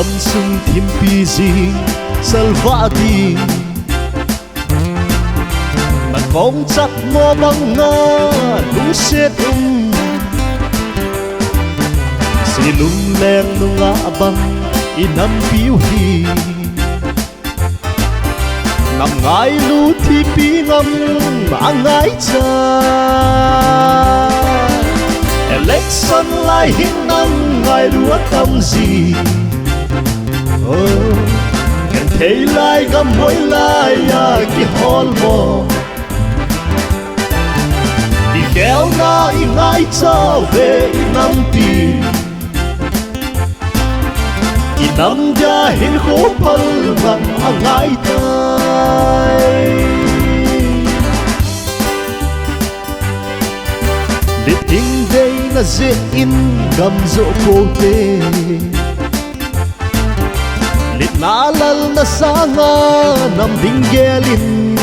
Igamsung thimpi jing salvah ding Nakong chatmo banga lungset Selung leng nungah bang inampiu NGAILU thipi ngam angaichai election laihin NGAILU atamji Genthei lai gamboi'a kiholmo Kikhelna ingaichauve inampin Inamdia Hinkho phalngam angaitai Letding deina in gamzo kote Litnalal na sanga nam dinggelin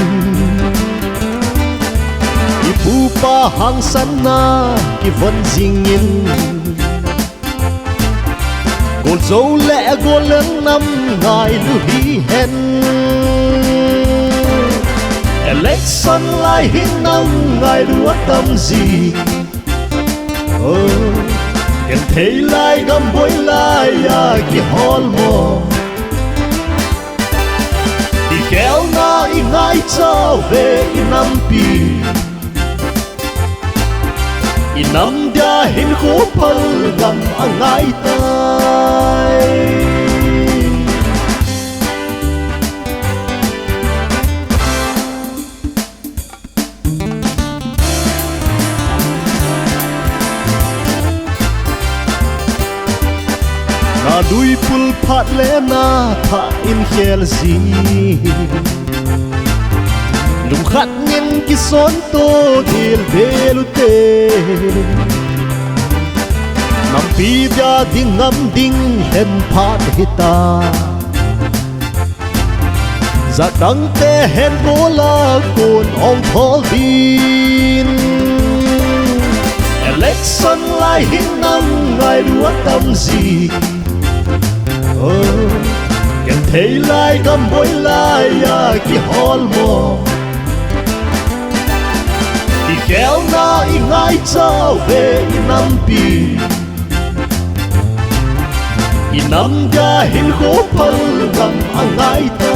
Ipupa hangsan na kivon jingin Gol dâu lẽ gol leng nam NGAILU hi hen election laihin NGAILU atamji Genthei lai gamboi'a kiholmo Kikhelna ingaichauve inampin Inamdia Hinkho phalngam angaitai Na dui pul phat le na tha in khel zi Lung khat ngin ki son to dil belute Nam pi dia ding ngam ding hen phat hita Za dang te hen bola kon ong thol din election laihin NGAILU atamji Genthei lai gamboi'a kiholmo Kikhelna ingaichauve inampin Inamdia Hinkho phalngam angaitai